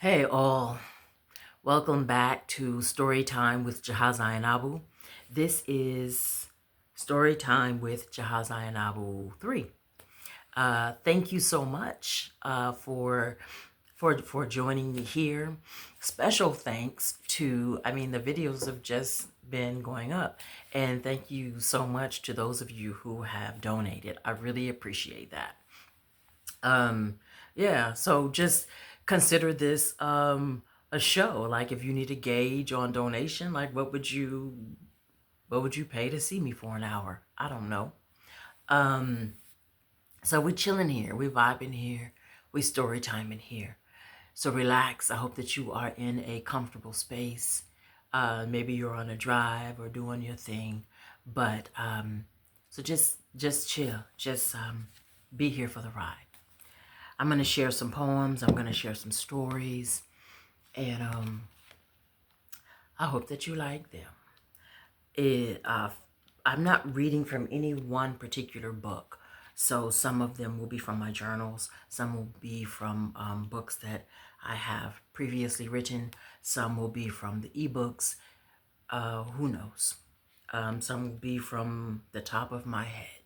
Hey all, welcome back to Storytime with Jaha Zainabu. This is Storytime with Jaha Zainabu 3. Thank you so much for joining me here. Special thanks to, the videos have just been going up, and thank you so much to those of you who have donated. I really appreciate that. Yeah, so just consider this a show. Like if you need a gauge on donation, like what would you pay to see me for an hour? I don't know. Um, so we're chilling here, we vibing here, we story timing here. So relax. I hope that you are in a comfortable space. Maybe you're on a drive or doing your thing, but so just chill. Just be here for the ride. I'm going to share some poems. I'm going to share some stories. And I hope that you like them. I'm not reading from any one particular book. So some of them will be from my journals. Some will be from books that I have previously written. Some will be from the ebooks. Who knows? Some will be from the top of my head.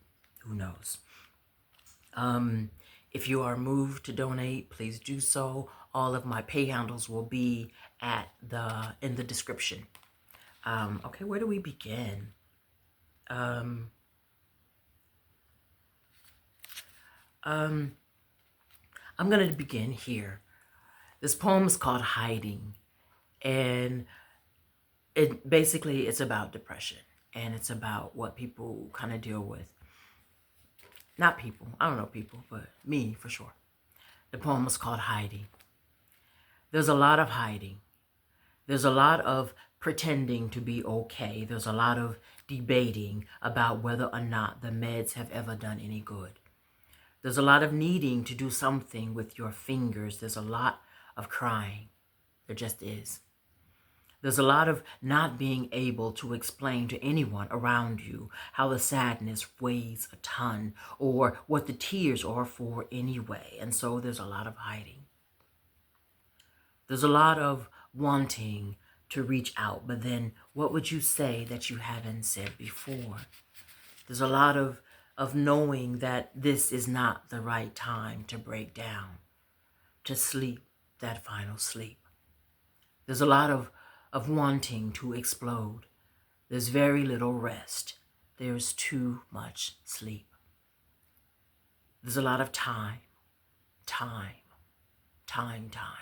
Who knows? If you are moved to donate, please do so. All of my pay handles will be in the description. Okay, where do we begin? Um, um, I'm gonna begin here. This poem is called Hiding, and it's about depression, and it's about what people kind of deal with. Not people, I don't know people, but me for sure. The poem is called Hiding. There's a lot of hiding. There's a lot of pretending to be okay. There's a lot of debating about whether or not the meds have ever done any good. There's a lot of needing to do something with your fingers. There's a lot of crying. There just is. There's a lot of not being able to explain to anyone around you how the sadness weighs a ton or what the tears are for anyway. And so there's a lot of hiding. There's a lot of wanting to reach out, but then what would you say that you haven't said before? There's a lot of knowing that this is not the right time to break down, to sleep that final sleep. There's a lot of wanting to explode. There's very little rest. There's too much sleep. There's a lot of time, time, time, time.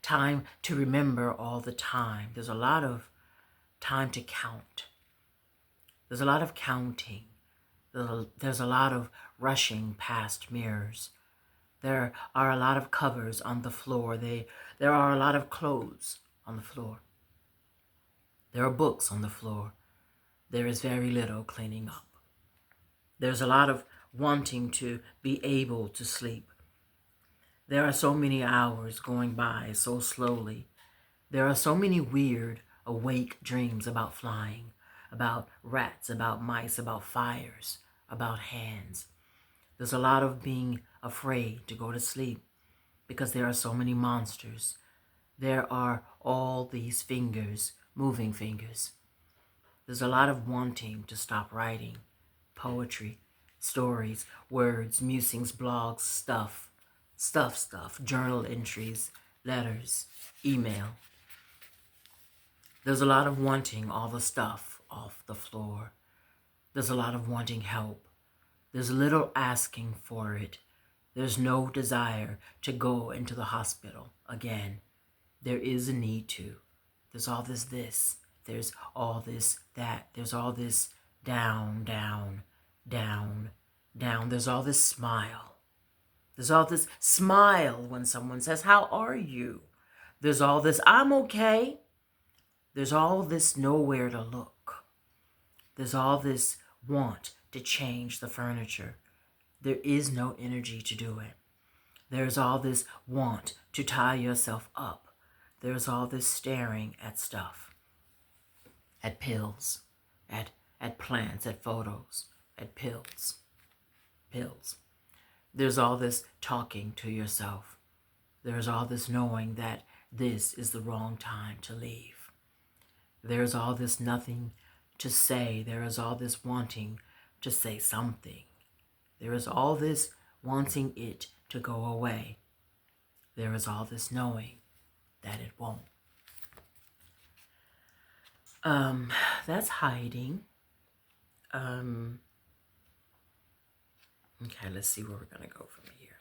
Time to remember all the time. There's a lot of time to count. There's a lot of counting. There's a lot of rushing past mirrors. There are a lot of covers on the floor. There are a lot of clothes on the floor. There are books on the floor. There is very little cleaning up. There's a lot of wanting to be able to sleep. There are so many hours going by so slowly. There are so many weird, awake dreams about flying, about rats, about mice, about fires, about hands. There's a lot of being afraid to go to sleep because there are so many monsters. There are all these fingers, moving fingers. There's a lot of wanting to stop writing, poetry, stories, words, musings, blogs, stuff, journal entries, letters, email. There's a lot of wanting all the stuff off the floor. There's a lot of wanting help. There's little asking for it. There's no desire to go into the hospital again. There is a need to. There's all this. There's all this, that. There's all this down, down, down, down. There's all this smile. There's all this smile when someone says, "How are you?" There's all this, "I'm okay." There's all this nowhere to look. There's all this want to change the furniture. There is no energy to do it. There's all this want to tie yourself up. There's all this staring at stuff, at pills, at plants, at photos, at pills. There's all this talking to yourself. There's all this knowing that this is the wrong time to leave. There's all this nothing to say. There is all this wanting to say something. There is all this wanting it to go away. There is all this knowing that it won't. That's hiding. Okay, let's see where we're gonna go from here.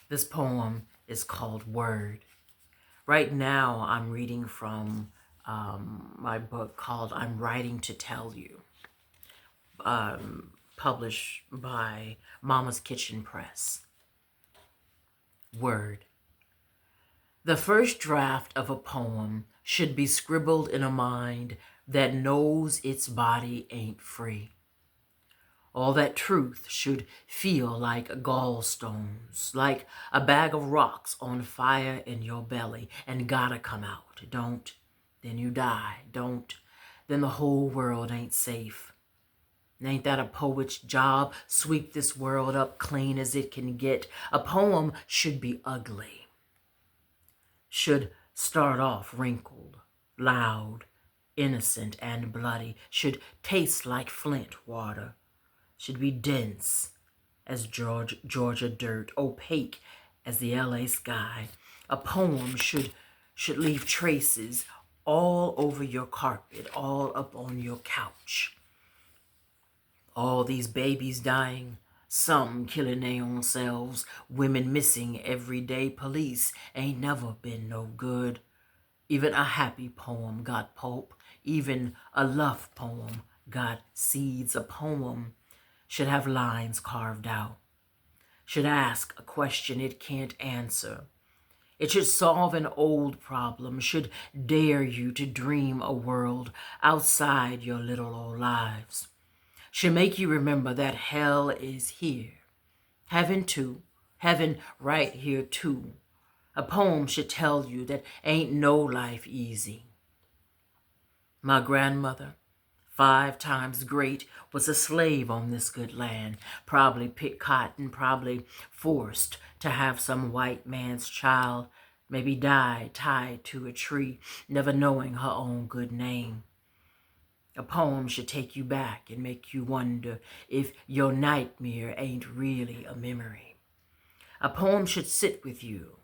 This poem is called Word. Right now, I'm reading from my book called I'm Writing to Tell You, published by Mama's Kitchen Press. Word. The first draft of a poem should be scribbled in a mind that knows its body ain't free. All that truth should feel like gallstones, like a bag of rocks on fire in your belly and gotta come out. Don't, then you die. Don't, then the whole world ain't safe. Ain't that a poet's job? Sweep this world up clean as it can get. A poem should be ugly. Should start off wrinkled, loud, innocent, and bloody. Should taste like Flint water. Should be dense as Georgia dirt, opaque as the LA sky. A poem should leave traces all over your carpet, all up on your couch. All these babies dying, some killing their own selves, women missing every day. Police ain't never been no good. Even a happy poem got pulp. Even a love poem got seeds. A poem should have lines carved out, should ask a question it can't answer. It should solve an old problem, should dare you to dream a world outside your little old lives. Should make you remember that hell is here, heaven too, heaven right here too. A poem should tell you that ain't no life easy. My grandmother, 5 times great, was a slave on this good land, probably picked cotton, probably forced to have some white man's child, maybe died tied to a tree, never knowing her own good name. A poem should take you back and make you wonder if your nightmare ain't really a memory. A poem should sit with you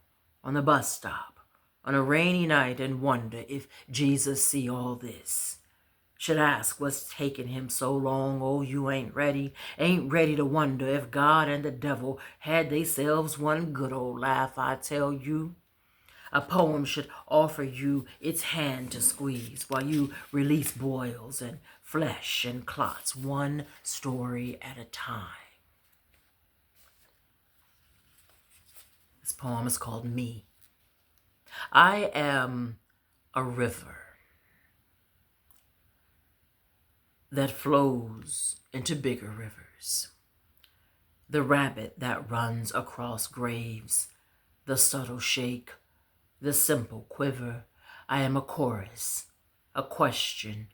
on the bus stop on a rainy night and wonder if Jesus see all this. Should ask what's taking him so long. Oh, you ain't ready to wonder if God and the devil had theyselves one good old laugh, I tell you. A poem should offer you its hand to squeeze while you release boils and flesh and clots, one story at a time. This poem is called Me. I am a river that flows into bigger rivers. The rabbit that runs across graves, the subtle shake, the simple quiver. I am a chorus, a question,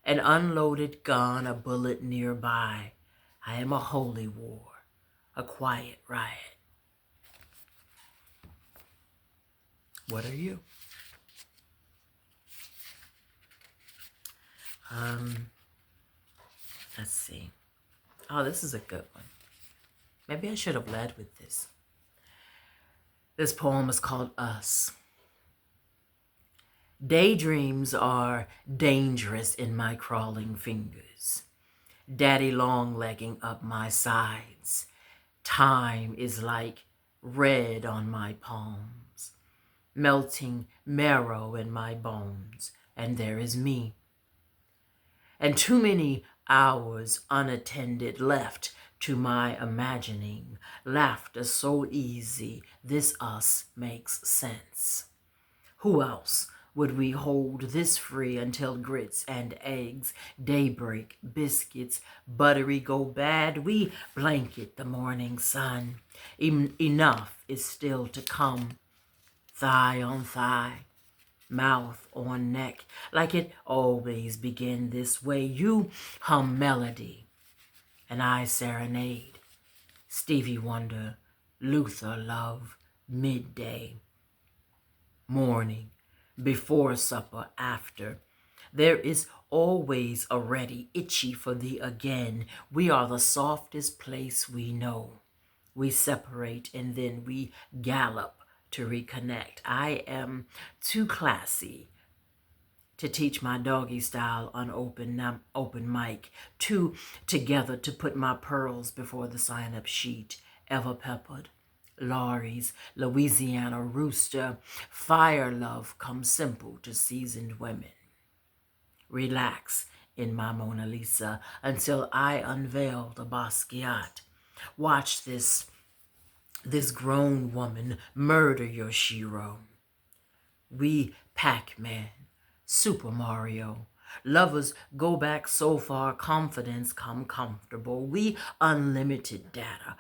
an unloaded gun, a bullet nearby. I am a holy war, a quiet riot. What are you? Let's see. Oh, this is a good one. Maybe I should have led with this. This poem is called Us. Daydreams are dangerous in my crawling fingers. Daddy long-legging up my sides. Time is like red on my palms, melting marrow in my bones, and there is me. And too many hours unattended left to my imagining. Laughter so easy, this us makes sense. Who else would we hold this free until grits and eggs, daybreak, biscuits, buttery go bad? We blanket the morning sun. Enough is still to come. Thigh on thigh, mouth on neck, like it always begin this way. You hum melody, and I serenade. Stevie Wonder, Luther, love, midday, morning, before supper, after. There is always a ready, itchy for thee again. We are the softest place we know. We separate and then we gallop to reconnect. I am too classy to teach my doggy style on open mic. Too together to put my pearls before the sign-up sheet. Ever peppered. Laurie's, Louisiana rooster. Fire love comes simple to seasoned women. Relax in my Mona Lisa until I unveil the Basquiat. Watch this grown woman murder your Shiro. We Pac-Man, Super Mario. Lovers go back so far, confidence come comfortable. We unlimited data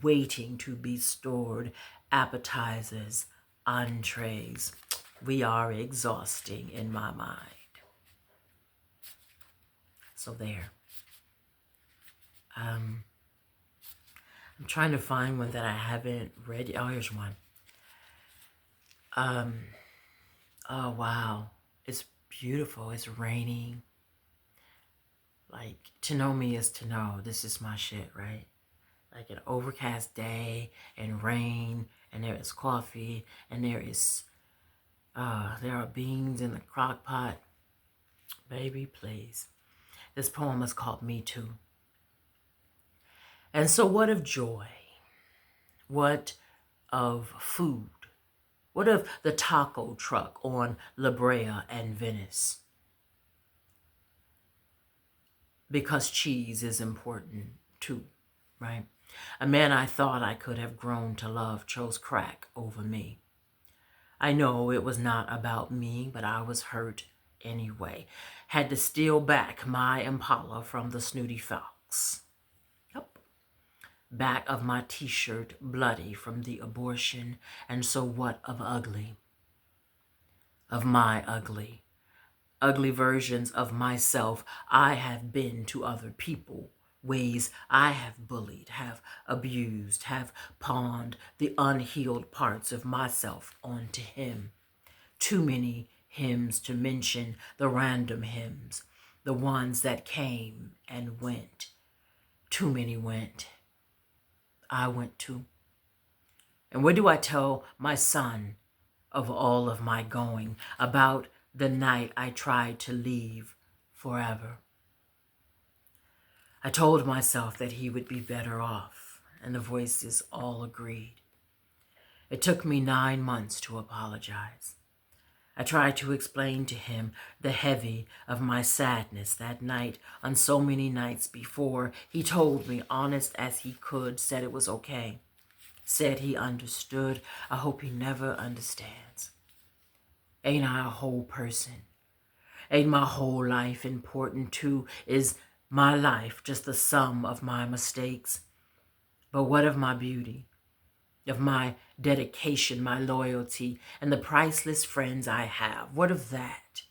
waiting to be stored. Appetizers, entrees. We are exhausting in my mind. So there. I'm trying to find one that I haven't read. Oh, here's one. Oh, wow. It's beautiful. It's raining. Like, to know me is to know this is my shit, right? Like an overcast day and rain, and there is coffee, and there are beans in the crock pot. Baby, please. This poem is called Me Too. And so what of joy? What of food? What of the taco truck on La Brea and Venice? Because cheese is important too, right? A man I thought I could have grown to love chose crack over me. I know it was not about me, but I was hurt anyway. Had to steal back my Impala from the snooty fox. Yep. Back of my t-shirt bloody from the abortion. And so what of ugly? Of my ugly. Ugly versions of myself I have been to other people. Ways I have bullied, have abused, have pawned the unhealed parts of myself onto him. Too many hymns to mention the random hymns, the ones that came and went. Too many went. I went too. And what do I tell my son of all of my going, about the night I tried to leave forever? I told myself that he would be better off, and the voices all agreed. It took me 9 months to apologize. I tried to explain to him the heavy of my sadness that night on so many nights before. He told me, honest as he could, said it was okay. Said he understood. I hope he never understands. Ain't I a whole person? Ain't my whole life important too? Is my life just the sum of my mistakes? But what of my beauty, of my dedication, my loyalty, and the priceless friends I have? What of that?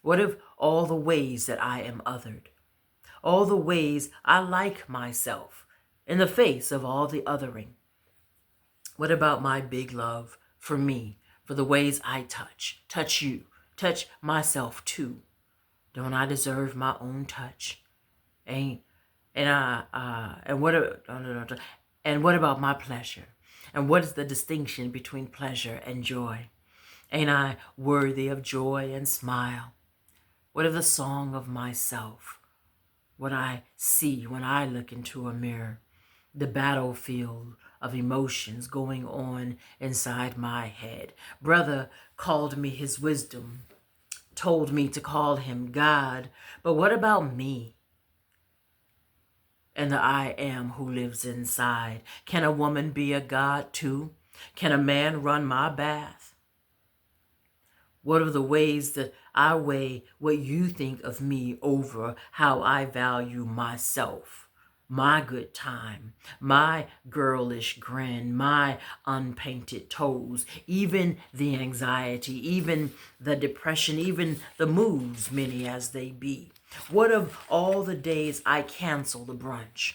What of all the ways that I am othered? All the ways I like myself in the face of all the othering? What about my big love for me, for the ways I touch you, touch myself too? Don't I deserve my own touch? And what about my pleasure? And what is the distinction between pleasure and joy? Ain't I worthy of joy and smile? What of the song of myself? What I see when I look into a mirror? The battlefield of emotions going on inside my head. Brother called me his wisdom, told me to call him God. But what about me and the I am who lives inside? Can a woman be a god too? Can a man run my bath? What are the ways that I weigh what you think of me over how I value myself? My good time, my girlish grin, my unpainted toes, even the anxiety, even the depression, even the moods, many as they be. What of all the days I cancel the brunch?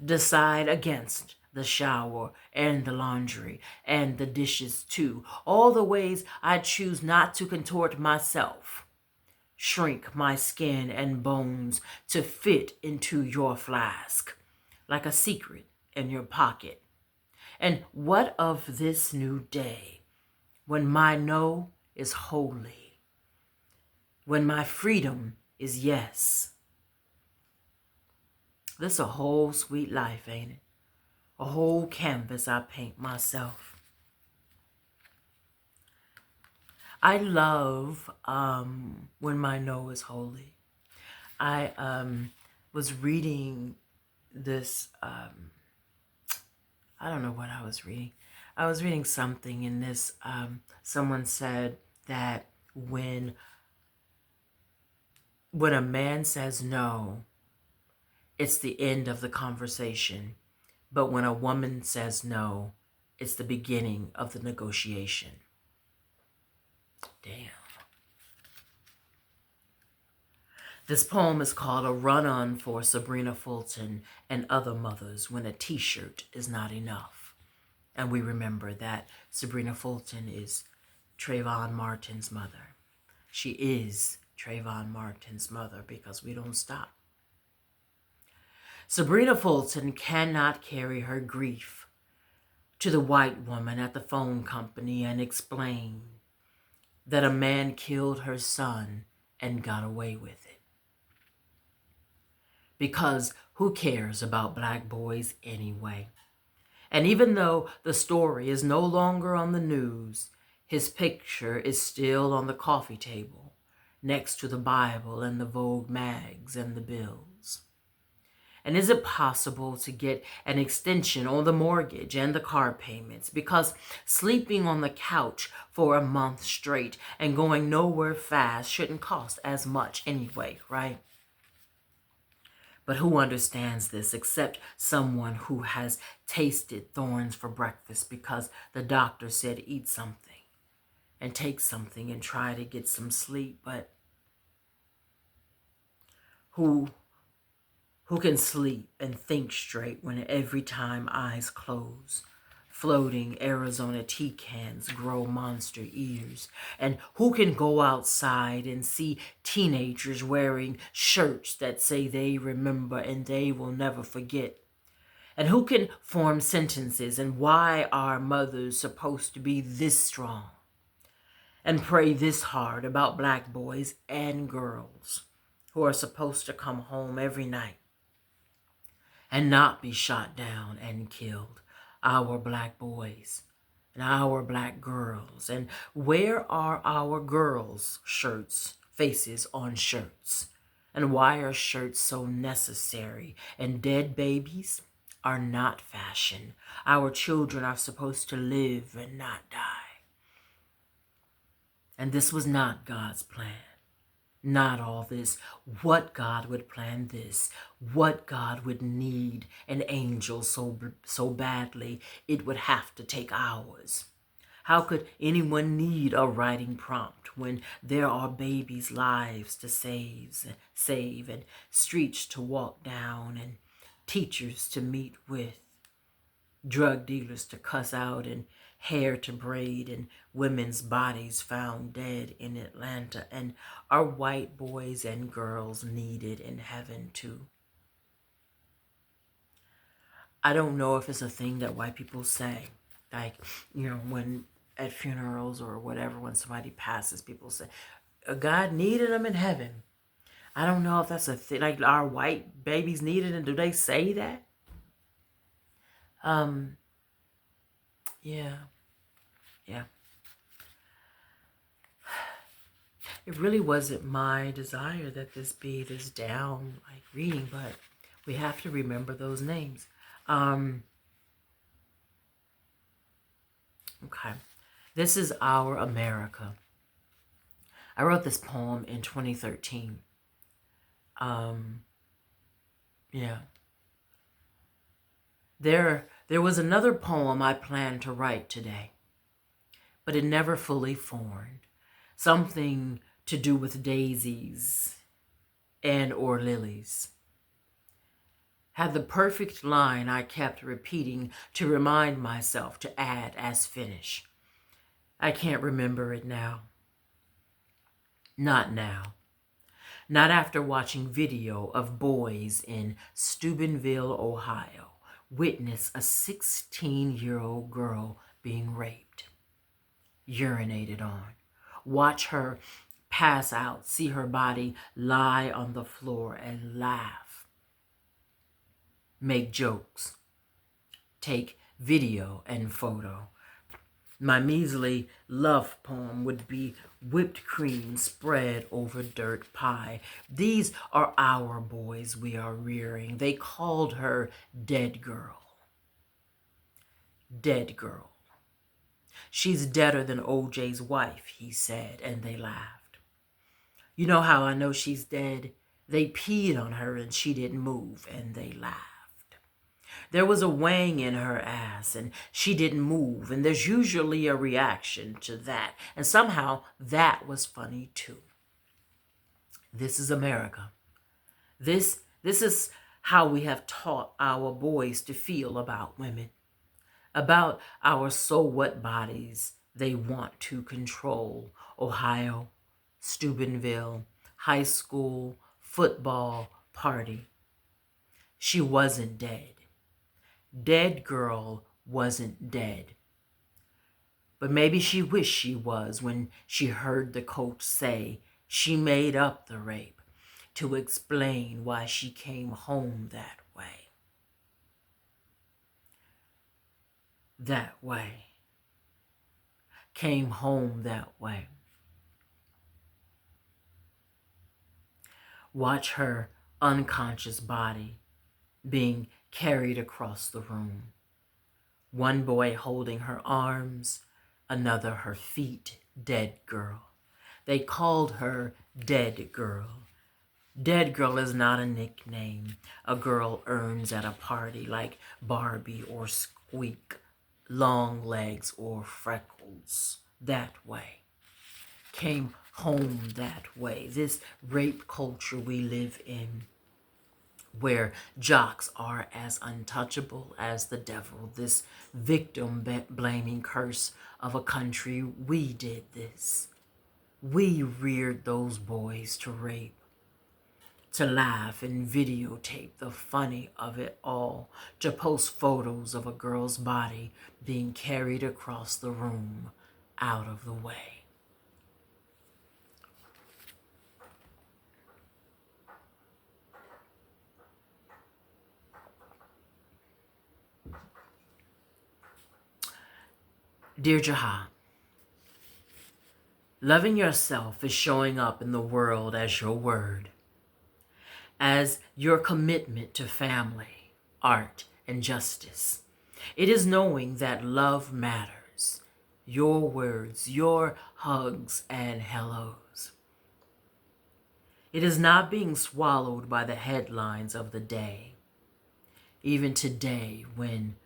decide against the shower and the laundry and the dishes too. All the ways I choose not to contort myself, shrink my skin and bones to fit into your flask, like a secret in your pocket. And what of this new day, when my no is holy, when my freedom is yes? This a whole sweet life, ain't it? A whole canvas I paint myself. I love when my no is holy. I was reading this, I don't know what I was reading. I was reading something in this, someone said that when a man says no, it's the end of the conversation. But when a woman says no, it's the beginning of the negotiation. Damn. This poem is called A Run-On for Sabrina Fulton and Other Mothers When a T-Shirt is Not Enough. And we remember that Sabrina Fulton is Trayvon Martin's mother. She is Trayvon Martin's mother because we don't stop. Sabrina Fulton cannot carry her grief to the white woman at the phone company and explain that a man killed her son and got away with it. Because who cares about black boys anyway? And even though the story is no longer on the news, his picture is still on the coffee table next to the Bible and the Vogue mags and the bills. And is it possible to get an extension on the mortgage and the car payments? Because sleeping on the couch for a month straight and going nowhere fast shouldn't cost as much anyway, right? But who understands this except someone who has tasted thorns for breakfast because the doctor said eat something and take something and try to get some sleep? But who can sleep and think straight when every time eyes close, floating Arizona tea cans grow monster ears? And who can go outside and see teenagers wearing shirts that say they remember and they will never forget? And who can form sentences and why are mothers supposed to be this strong and pray this hard about black boys and girls who are supposed to come home every night and not be shot down and killed? Our black boys and our black girls. And where are our girls' shirts, faces on shirts? And why are shirts so necessary? And dead babies are not fashion. Our children are supposed to live and not die. And this was not God's plan. Not all this. What God would plan this? What God would need an angel so badly it would have to take hours? How could anyone need a writing prompt when there are babies' lives to save and streets to walk down and teachers to meet with, drug dealers to cuss out and hair to braid and women's bodies found dead in Atlanta? And are white boys and girls needed in heaven too? I don't know if it's a thing that white people say, like, when at funerals or whatever, when somebody passes, people say, God needed them in heaven. I don't know if that's a thing. Like, are white babies needed, and do they say that? Yeah. It really wasn't my desire that this be this down like reading, but we have to remember those names. Okay. This is Our America. I wrote this poem in 2013. Yeah. There was another poem I planned to write today, but it never fully formed. Something to do with daisies and or lilies. had the perfect line I kept repeating to remind myself to add as finish. I can't remember it now. Not now. Not after watching video of boys in Steubenville, Ohio, witness a 16-year-old girl being raped, urinated on, watch her pass out, see her body lie on the floor and laugh, make jokes, take video and photo. My measly love poem would be whipped cream spread over dirt pie. These are our boys we are rearing. They called her Dead Girl. Dead Girl. She's deader than OJ's wife, he said, and they laughed. You know how I know she's dead? They peed on her and she didn't move, and they laughed. There was a wang in her ass and she didn't move, and there's usually a reaction to that, and somehow that was funny too. This is America. This is how we have taught our boys to feel about women, about our so what bodies they want to control. Ohio, Steubenville, high school, football, party. She wasn't dead. Dead girl wasn't dead. But maybe she wished she was when she heard the coach say she made up the rape to explain why she came home that way. That way. Came home that way. Watch her unconscious body being carried across the room. One boy holding her arms, another her feet. Dead girl. They called her Dead Girl. Dead Girl is not a nickname a girl earns at a party like Barbie or Squeak, long legs or freckles. That way. Came home that way. This rape culture we live in, where jocks are as untouchable as the devil. This victim-blaming curse of a country. We did this. We reared those boys to rape, to laugh and videotape the funny of it all, to post photos of a girl's body being carried across the room out of the way. Dear Jaha, loving yourself is showing up in the world as your word, as your commitment to family, art, and justice. It is knowing that love matters, your words, your hugs and hellos. It is not being swallowed by the headlines of the day, even today when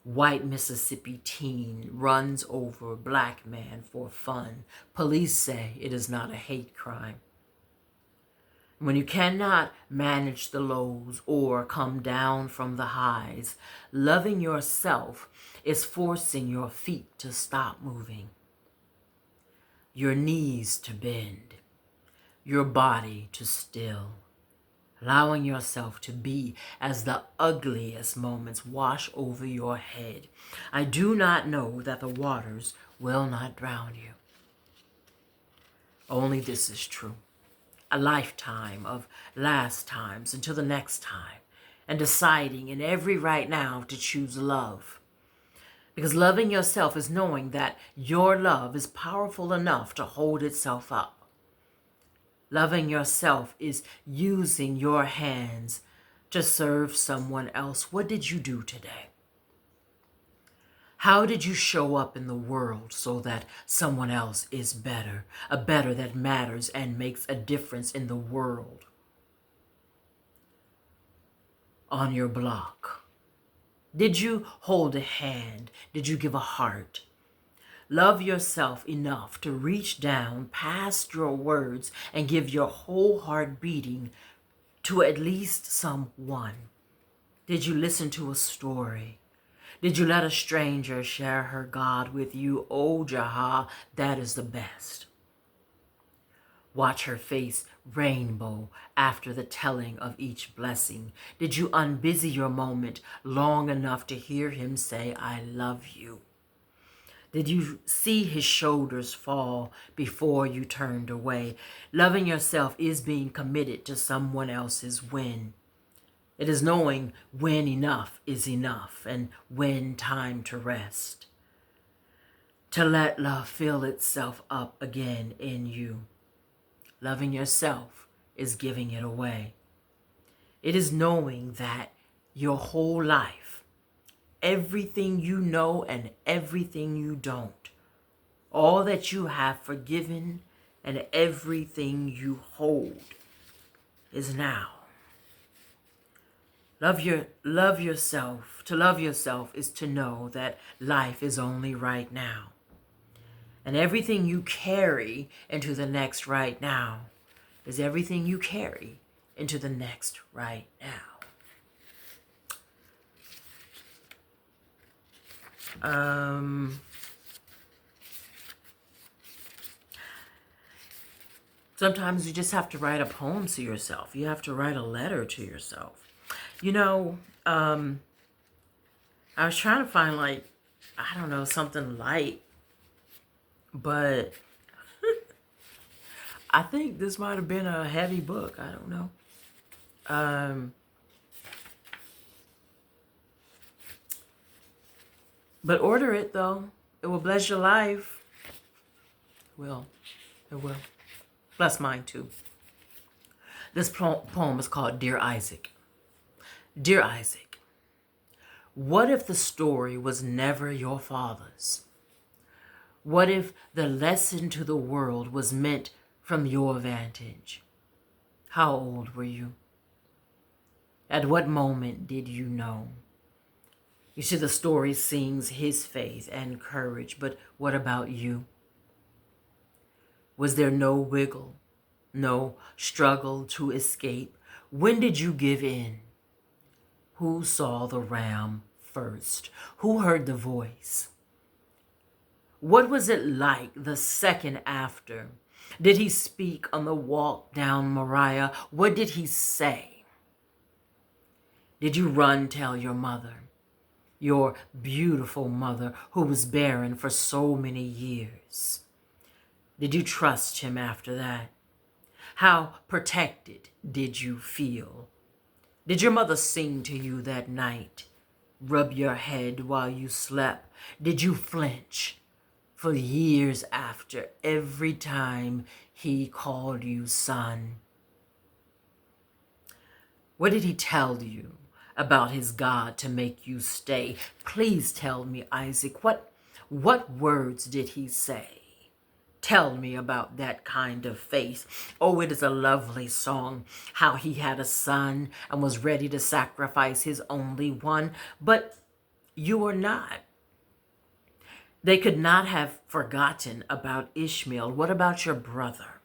white Mississippi teen runs over black man for fun. Police say it is not a hate crime. When you cannot manage the lows or come down from the highs, loving yourself is forcing your feet to stop moving, your knees to bend, your body to still, allowing yourself to be as the ugliest moments wash over your head. I do not know that the waters will not drown you. Only this is true. A lifetime of last times until the next time, and deciding in every right now to choose love. Because loving yourself is knowing that your love is powerful enough to hold itself up. Loving yourself is using your hands to serve someone else. What did you do today? How did you show up in the world so that someone else is better, a better that matters and makes a difference in the world? On your block. Did you hold a hand? Did you give a heart? Love yourself enough to reach down past your words and give your whole heart beating to at least someone. Did you listen to a story? Did you let a stranger share her God with you? Oh, Jaha, that is the best. Watch her face rainbow after the telling of each blessing. Did you unbusy your moment long enough to hear him say, I love you? Did you see his shoulders fall before you turned away? Loving yourself is being committed to someone else's win. It is knowing when enough is enough and when time to rest. To let love fill itself up again in you. Loving yourself is giving it away. It is knowing that your whole life, everything you know and everything you don't, all that you have forgiven and everything you hold is now. Love yourself. To love yourself is to know that life is only right now. And everything you carry into the next right now is everything you carry into the next right now. Sometimes you just have to write a poem to yourself. You have to write a letter to yourself. You know, I was trying to find I don't know, something light, but I think this might have been a heavy book. I don't know. But order it though. It will bless your life. It will. Bless mine too. This poem is called Dear Isaac. Dear Isaac, what if the story was never your father's? What if the lesson to the world was meant from your vantage? How old were you? At what moment did you know? You see, the story sings his faith and courage, but what about you? Was there no wiggle, no struggle to escape? When did you give in? Who saw the ram first? Who heard the voice? What was it like the second after? Did he speak on the walk down Moriah? What did he say? Did you run tell your mother, your beautiful mother who was barren for so many years? Did you trust him after that? How protected did you feel? Did your mother sing to you that night? Rub your head while you slept? Did you flinch for years after every time he called you son? What did he tell you about his God to make you stay? Please tell me, Isaac, what words did he say? Tell me about that kind of faith. Oh, it is a lovely song, how he had a son and was ready to sacrifice his only one, but you are not. They could not have forgotten about Ishmael. What about your brother?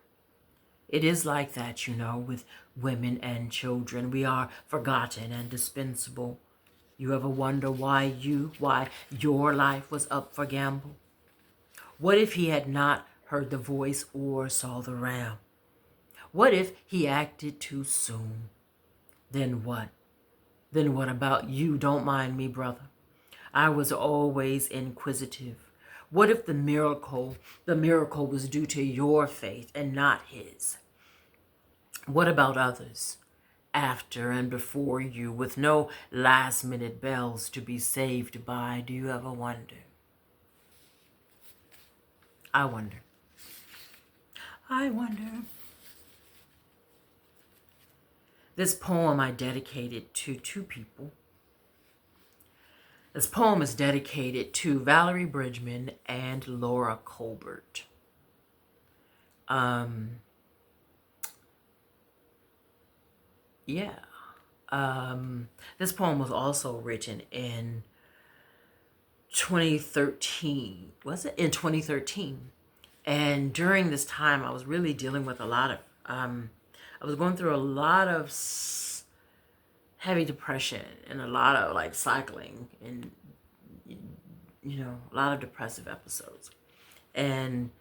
It is like that, you know, with women and children. We are forgotten and dispensable. You ever wonder why your life was up for gamble? What if he had not heard the voice or saw the ram? What if he acted too soon? Then what? Then what about you? Don't mind me, brother. I was always inquisitive. What if the miracle was due to your faith and not his? What about others after and before you with no last-minute bells to be saved by? Do you ever wonder? I wonder. This poem I dedicated to two people. This poem is dedicated to Valerie Bridgman and Laura Colbert. This poem was also written in 2013. Was it? In 2013. And during this time, I was really dealing with a lot of, I was going through a lot of heavy depression and a lot of like cycling and, a lot of depressive episodes. And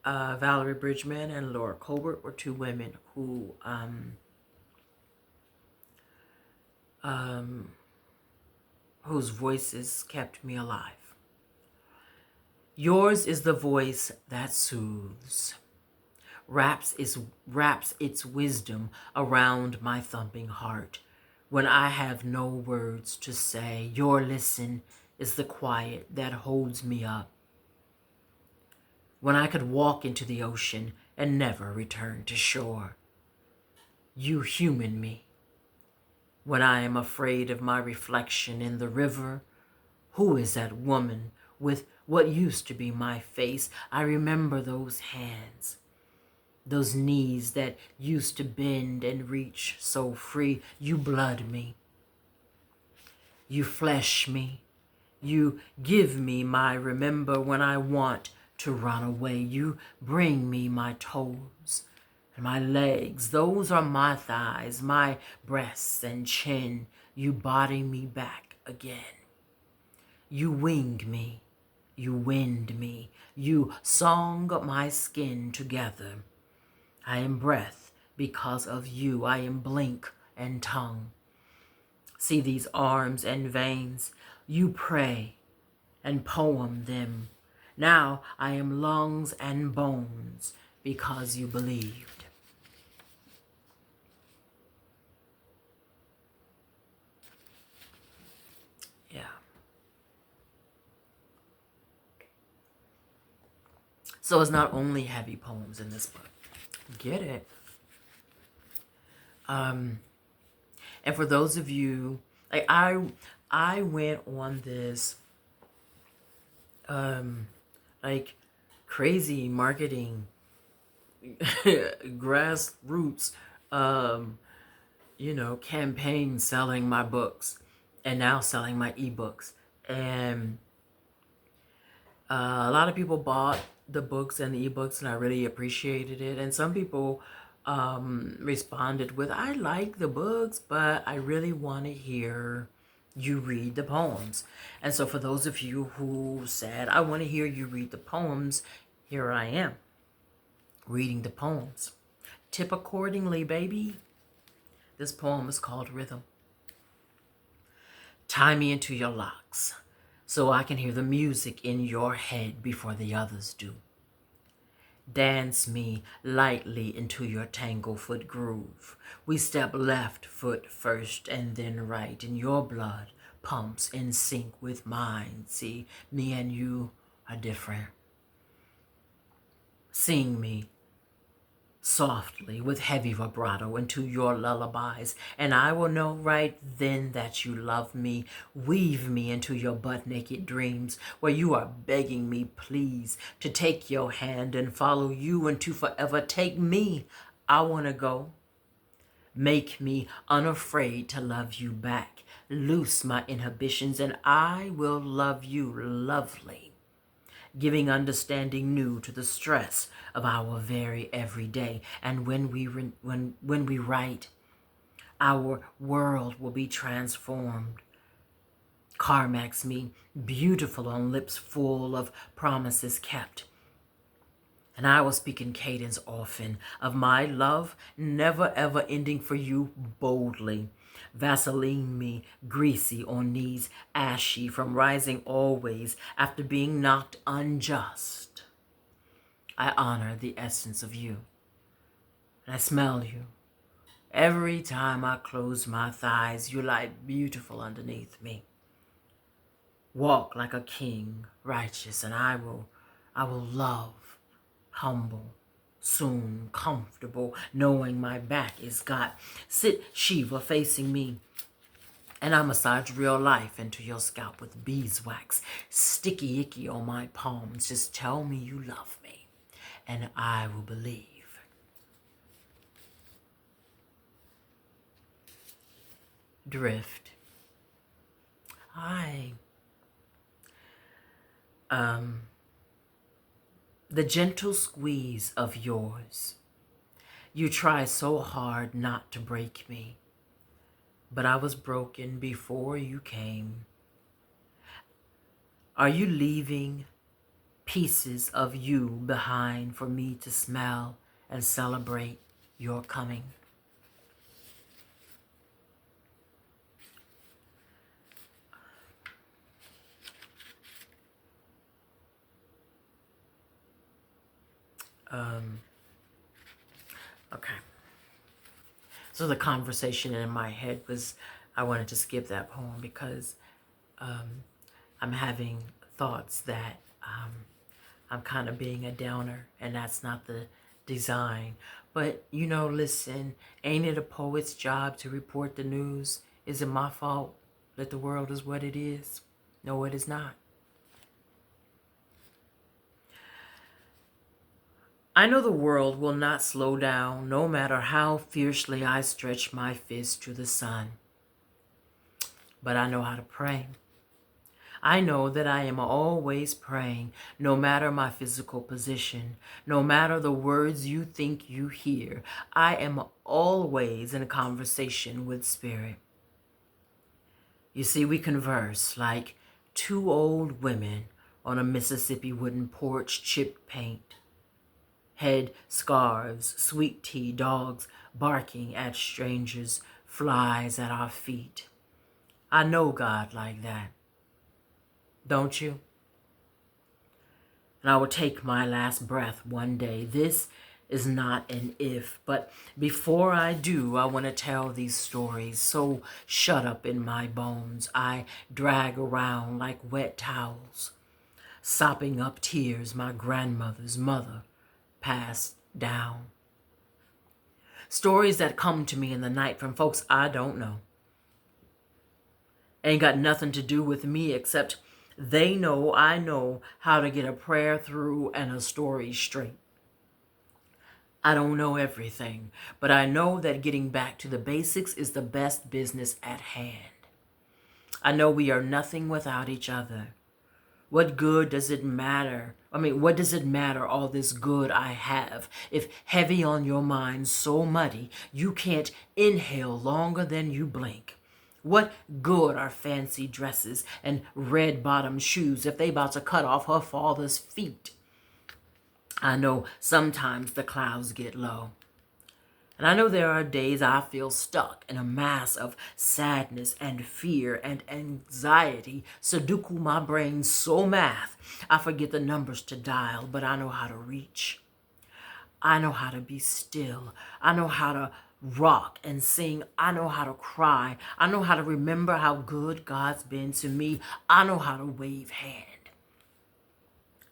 Valerie Bridgman and Laura Colbert were two women who whose voices kept me alive. Yours is the voice that soothes, wraps its wisdom around my thumping heart. When I have no words to say, your listen is the quiet that holds me up. When I could walk into the ocean and never return to shore, you human me. When I am afraid of my reflection in the river, who is that woman with what used to be my face? I remember those hands, those knees that used to bend and reach so free. You blood me, you flesh me, you give me my remember when I want to run away. You bring me my toes and my legs. Those are my thighs, my breasts and chin. You body me back again. You wing me, you wind me, you song my skin together. I am breath because of you. I am blink and tongue. See these arms and veins, you pray and poem them. Now I am lungs and bones because you believed. Yeah. So it's not only heavy poems in this book. Get it? And for those of you, like I went on this like crazy marketing grassroots campaign selling my books and now selling my ebooks. And a lot of people bought the books and the ebooks, and I really appreciated it. And some people responded with, I like the books, but I really want to hear you read the poems. And so for those of you who said, I want to hear you read the poems, here I am reading the poems. Tip accordingly, baby. This poem is called Rhythm. Tie me into your locks so I can hear the music in your head before the others do. Dance me lightly into your tanglefoot groove. We step left foot first and then right, and your blood pumps in sync with mine. See, me and you are different. Sing me softly with heavy vibrato into your lullabies, and I will know right then that you love me. Weave me into your butt-naked dreams where you are begging me, please, to take your hand and follow you into forever. Take me, I want to go. Make me unafraid to love you back. Loose my inhibitions and I will love you lovely, giving understanding new to the stress of our very everyday. And when we write, our world will be transformed. Carmax me beautiful on lips full of promises kept. And I will speak in cadence often of my love, never ever ending for you boldly. Vaseline me greasy on knees, ashy from rising always after being knocked unjust. I honor the essence of you, and I smell you. Every time I close my thighs, you lie beautiful underneath me. Walk like a king, righteous, and I will love, humble, soon comfortable, knowing my back is got. Sit Shiva facing me, and I massage real life into your scalp with beeswax, sticky icky on my palms. Just tell me you love me, and I will believe. Drift. The gentle squeeze of yours. You try so hard not to break me, but I was broken before you came. Are you leaving pieces of you behind for me to smell and celebrate your coming? Okay. So the conversation in my head was, I wanted to skip that poem because I'm having thoughts that I'm kind of being a downer, and that's not the design. But, listen, ain't it a poet's job to report the news? Is it my fault that the world is what it is? No, it is not. I know the world will not slow down, no matter how fiercely I stretch my fist to the sun. But I know how to pray. I know that I am always praying, no matter my physical position, no matter the words you think you hear. I am always in a conversation with Spirit. You see, we converse like two old women on a Mississippi wooden porch, chipped paint, head scarves, sweet tea, dogs barking at strangers, flies at our feet. I know God like that. Don't you? And I will take my last breath one day. This is not an if, but before I do, I want to tell these stories so shut up in my bones. I drag around like wet towels, sopping up tears my grandmother's mother passed down. Stories that come to me in the night from folks I don't know. Ain't got nothing to do with me except they know I know how to get a prayer through and a story straight. I don't know everything, but I know that getting back to the basics is the best business at hand. I know we are nothing without each other. What good does it matter? What does it matter, all this good I have, if heavy on your mind, so muddy, you can't inhale longer than you blink? What good are fancy dresses and red-bottom shoes if they about to cut off her father's feet? I know sometimes the clouds get low. And I know there are days I feel stuck in a mass of sadness and fear and anxiety. Sudoku my brain so math, I forget the numbers to dial, but I know how to reach. I know how to be still. I know how to rock and sing. I know how to cry. I know how to remember how good God's been to me. I know how to wave hand.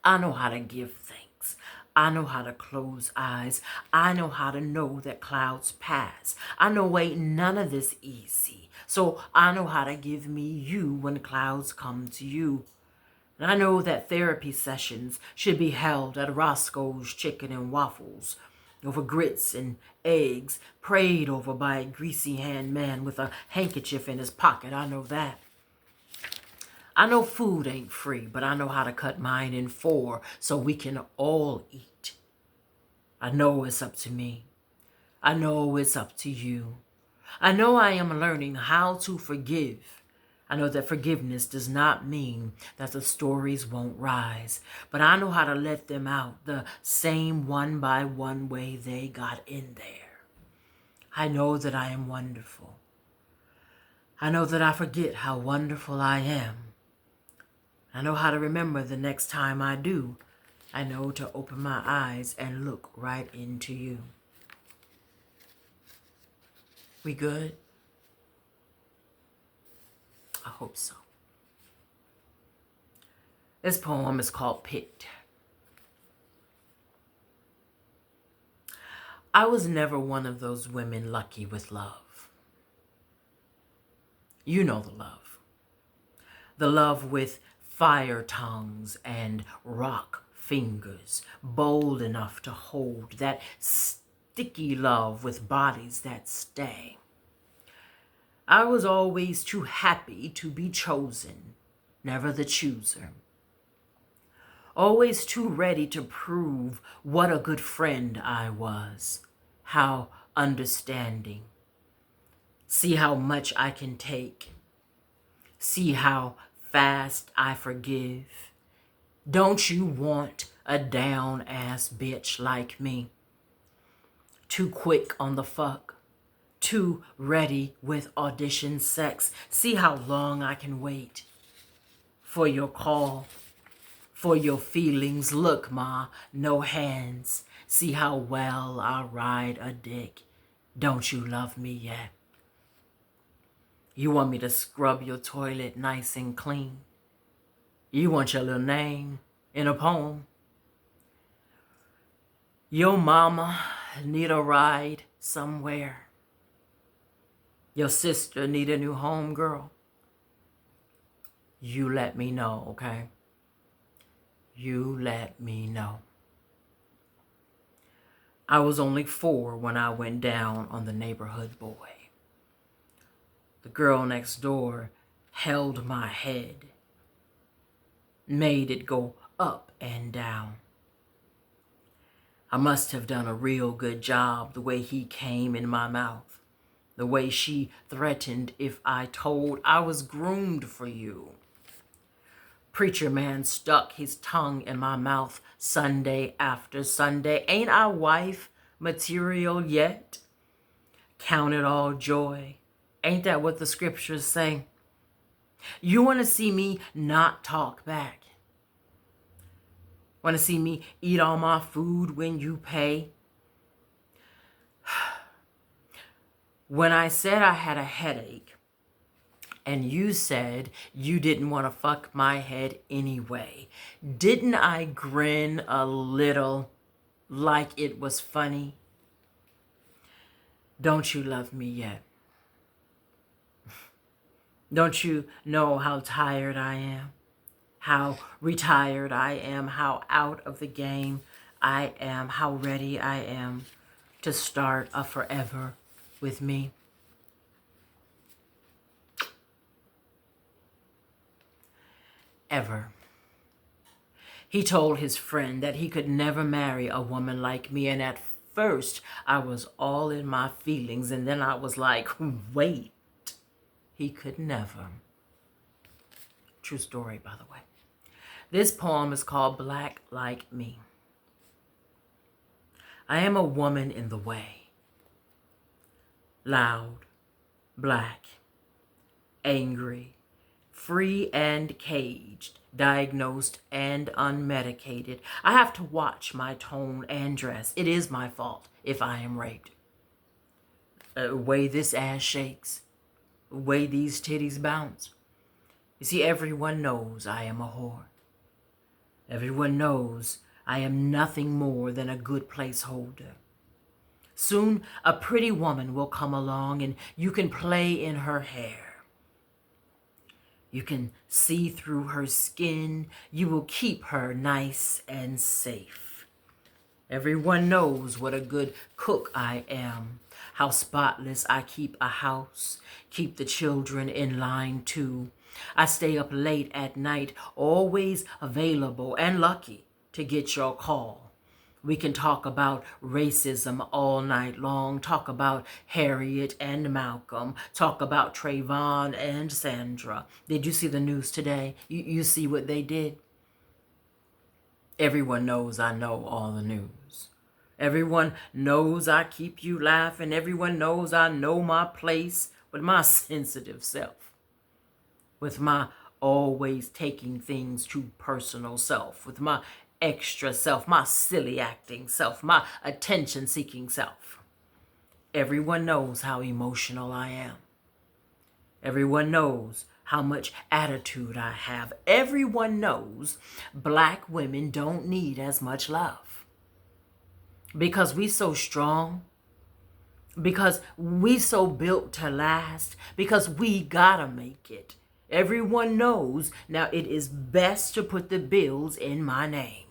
I know how to give thanks. I know how to close eyes. I know how to know that clouds pass. I know ain't none of this easy. So I know how to give me you when clouds come to you. And I know that therapy sessions should be held at Roscoe's Chicken and Waffles, over grits and eggs, prayed over by a greasy hand man with a handkerchief in his pocket. I know that. I know food ain't free, but I know how to cut mine in four so we can all eat. I know it's up to me. I know it's up to you. I know I am learning how to forgive. I know that forgiveness does not mean that the stories won't rise, but I know how to let them out the same one by one way they got in there. I know that I am wonderful. I know that I forget how wonderful I am. I know how to remember the next time I do. I know to open my eyes and look right into you. We good? I hope so. This poem is called Picked. I was never one of those women lucky with love. You know the love. The love with fire tongues and rock fingers, bold enough to hold. That sticky love with bodies that stay. I was always too happy to be chosen, never the chooser. Always too ready to prove what a good friend I was, how understanding. See how much I can take. See how fast I forgive. Don't you want a down-ass bitch like me? Too quick on the fuck. Too ready with audition sex. See how long I can wait for your call, for your feelings. Look, ma, no hands. See how well I ride a dick. Don't you love me yet? You want me to scrub your toilet nice and clean? You want your little name in a poem? Your mama need a ride somewhere. Your sister need a new home, girl. You let me know, okay? You let me know. I was only 4 when I went down on the neighborhood boy. The girl next door held my head, made it go up and down. I must have done a real good job the way he came in my mouth, the way she threatened if I told I was groomed for you. Preacher man stuck his tongue in my mouth Sunday after Sunday. Ain't I wife material yet? Count it all joy. Ain't that what the scriptures say? You want to see me not talk back? Want to see me eat all my food when you pay? When I said I had a headache, and you said you didn't want to fuck my head anyway, didn't I grin a little like it was funny? Don't you love me yet? Don't you know how tired I am? How retired I am? How out of the game I am? How ready I am to start a forever with me? Ever. He told his friend that he could never marry a woman like me, and at first I was all in my feelings, and then I was like, wait, he could never. True story, by the way. This poem is called Black Like Me. I am a woman in the way. Loud, black, angry, free and caged, diagnosed and unmedicated. I have to watch my tone and dress. It is my fault if I am raped. Way this ass shakes. Way these titties bounce. You see, everyone knows I am a whore. Everyone knows I am nothing more than a good placeholder. Soon a pretty woman will come along and you can play in her hair. You can see through her skin. You will keep her nice and safe. Everyone knows what a good cook I am, how spotless I keep a house, keep the children in line too. I stay up late at night, always available and lucky to get your call. We can talk about racism all night long, talk about Harriet and Malcolm, talk about Trayvon and Sandra. Did you see the news today? You see what they did? Everyone knows I know all the news. Everyone knows I keep you laughing. Everyone knows I know my place with my sensitive self. With my always taking things too personal self. With my extra self, my silly acting self, my attention-seeking self. Everyone knows how emotional I am. Everyone knows how much attitude I have. Everyone knows black women don't need as much love. Because we so strong. Because we so built to last. Because we gotta make it. Everyone knows now it is best to put the bills in my name.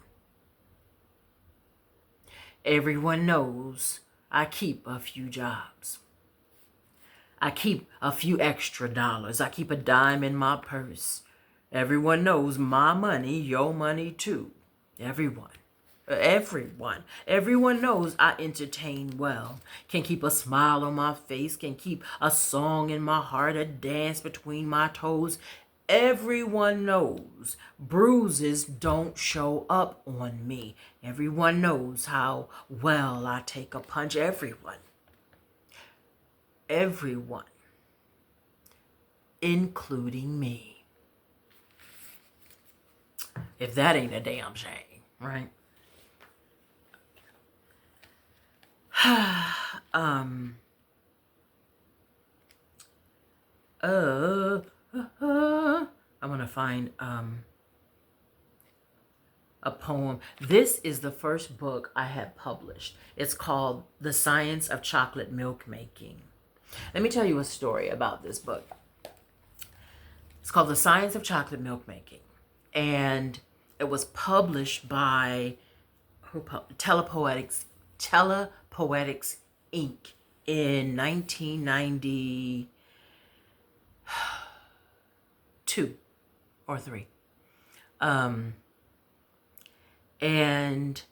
Everyone knows I keep a few jobs. I keep a few extra dollars. I keep a dime in my purse. Everyone knows my money, your money too. Everyone. Everyone knows I entertain well, can keep a smile on my face, can keep a song in my heart, a dance between my toes. Everyone knows bruises don't show up on me. Everyone knows how well I take a punch. Everyone, including me. If that ain't a damn shame, right? I'm gonna find a poem. This is the first book I had published. It's called The Science of Chocolate Milk Making. Let me tell you a story about this book. It's called The Science of Chocolate Milk Making, and it was published by Telepoetics Inc. in 1992 or 3. And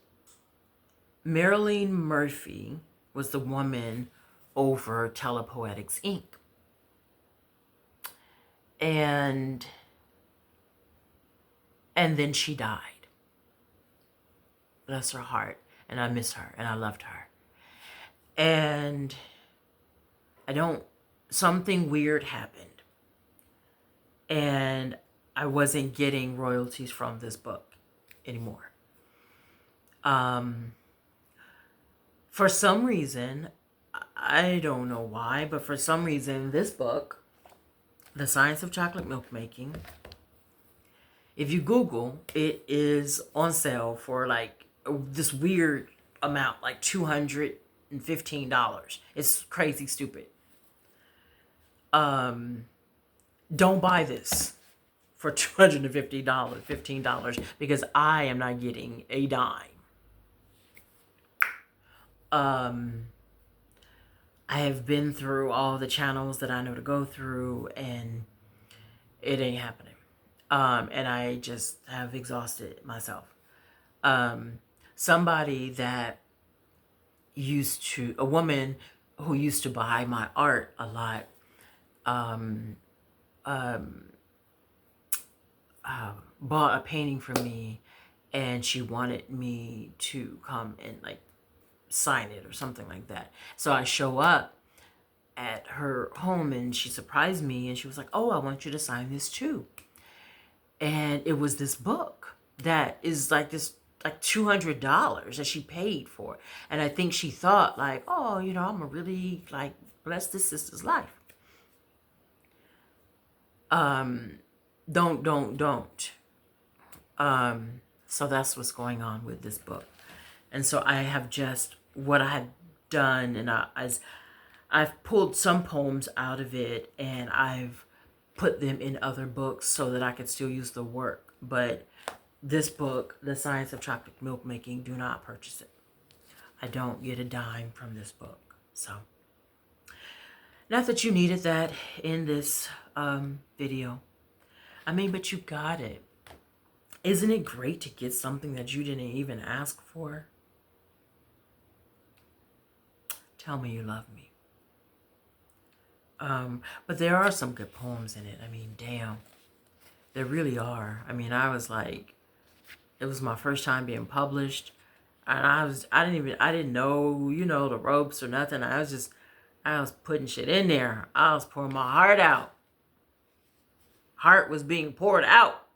Marilyn Murphy was the woman over Telepoetics Inc. And then she died. Bless her heart. And I miss her and I loved her. And something weird happened. And I wasn't getting royalties from this book anymore. For some reason, I don't know why, but for some reason, this book, The Science of Chocolate Milk Making, if you Google, it is on sale for like this weird amount, like $215. It's crazy stupid. Don't buy this for $15, because I am not getting a dime. I have been through all the channels that I know to go through, and it ain't happening. And I just have exhausted myself. Somebody that a woman who used to buy my art a lot, bought a painting from me, and she wanted me to come and like sign it or something like that. So I show up at her home, and she surprised me, and she was like, "Oh, I want you to sign this too." And it was this book that is like $200 that she paid for. And I think she thought like, "Oh, I'm gonna really like bless this sister's life." Don't. So that's what's going on with this book. And so I have just, what I have done, and I've pulled some poems out of it, and I've put them in other books so that I could still use the work. But this book, The Science of Chocolate Milk Making, do not purchase it. I don't get a dime from this book. So, not that you needed that in this video. I mean, but you got it. Isn't it great to get something that you didn't even ask for? Tell me you love me. But there are some good poems in it. I mean, damn. There really are. I mean, I was like, it was my first time being published. And I didn't know, the ropes or nothing. I was putting shit in there. I was pouring my heart out. Heart was being poured out.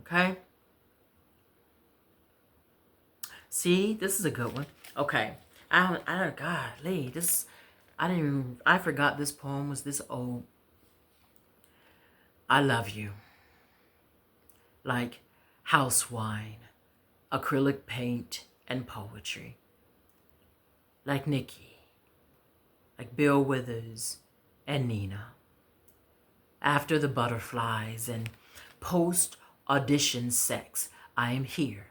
Okay? See, this is a good one. Okay. Golly, I forgot this poem was this old. I love you. Like house wine, acrylic paint, and poetry. Like Nikki. Like Bill Withers and Nina. After the butterflies and post-audition sex, I am here.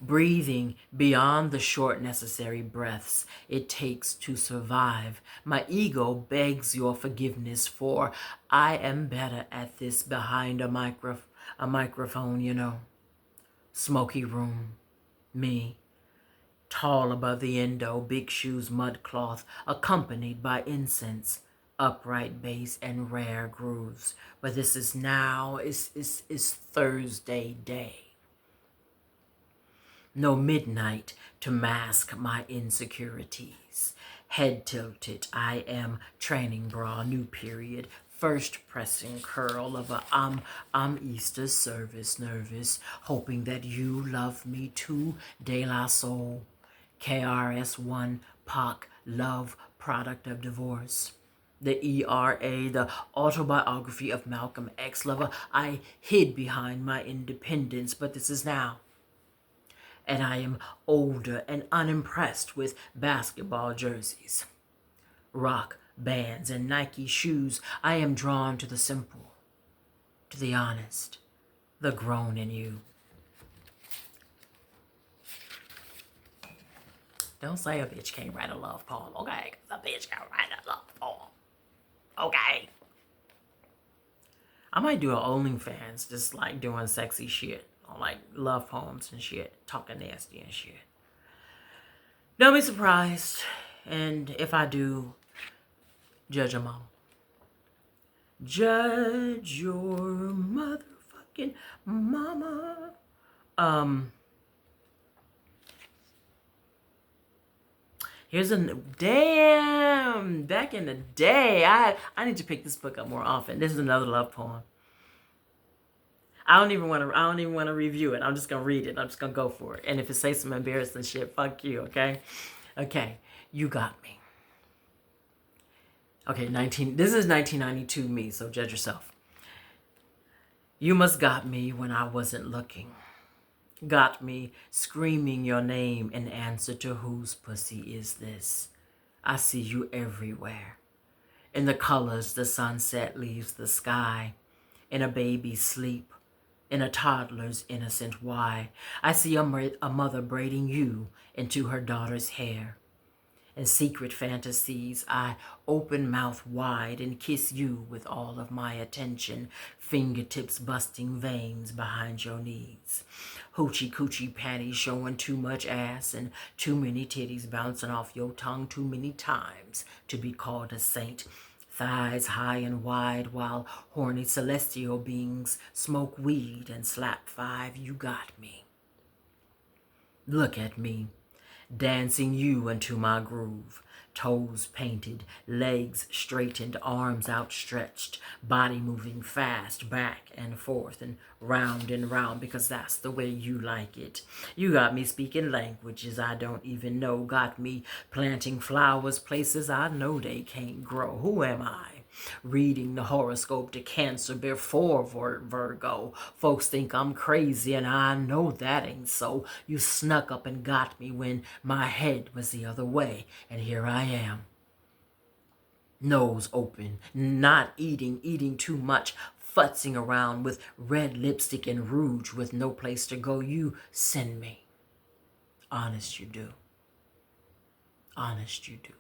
Breathing beyond the short necessary breaths it takes to survive. My ego begs your forgiveness, for I am better at this behind a microphone, Smoky room, me, tall above the endo, big shoes, mud cloth, accompanied by incense, upright bass, and rare grooves. But this is now, is Thursday day. No midnight to mask my insecurities. Head tilted, I am training bra, new period. First pressing curl of a I'm Easter service nervous, hoping that you love me too. De La Soul, KRS-One, Pac, love, product of divorce. The ERA, the autobiography of Malcolm X lover. I hid behind my independence, but this is now. And I am older and unimpressed with basketball jerseys, rock bands, and Nike shoes. I am drawn to the simple, to the honest, the grown in you. Don't say a bitch can't write a love poem, okay? 'Cause a bitch can write a love poem, okay? I might do an OnlyFans, just like doing sexy shit, like love poems and shit, talking nasty and shit. Don't be surprised, and if I do, judge them all. Judge your motherfucking mama. Here's a damn. Back in the day, I need to pick this book up more often. This is another love poem. I don't even want to review it. I'm just gonna read it. I'm just gonna go for it. And if it says some embarrassing shit, fuck you. Okay. Okay. You got me. Okay. This is 1992 me. So judge yourself. You must got me when I wasn't looking. Got me screaming your name in answer to whose pussy is this? I see you everywhere. In the colors the sunset leaves the sky. In a baby's sleep. In a toddler's innocent why. I see a mother braiding you into her daughter's hair. In secret fantasies, I open mouth wide and kiss you with all of my attention, fingertips busting veins behind your knees. Hoochie coochie panties showing too much ass and too many titties bouncing off your tongue too many times to be called a saint. Thighs high and wide while horny celestial beings smoke weed and slap five. You got me. Look at me. Dancing you into my groove, toes painted, legs straightened, arms outstretched, body moving fast, back and forth and round, because that's the way you like it. You got me speaking languages I don't even know, got me planting flowers places I know they can't grow. Who am I? Reading the horoscope to Cancer before Virgo. Folks think I'm crazy and I know that ain't so. You snuck up and got me when my head was the other way, and here I am. Nose open, not eating too much, futzing around with red lipstick and rouge with no place to go. You send me. Honest you do. Honest you do.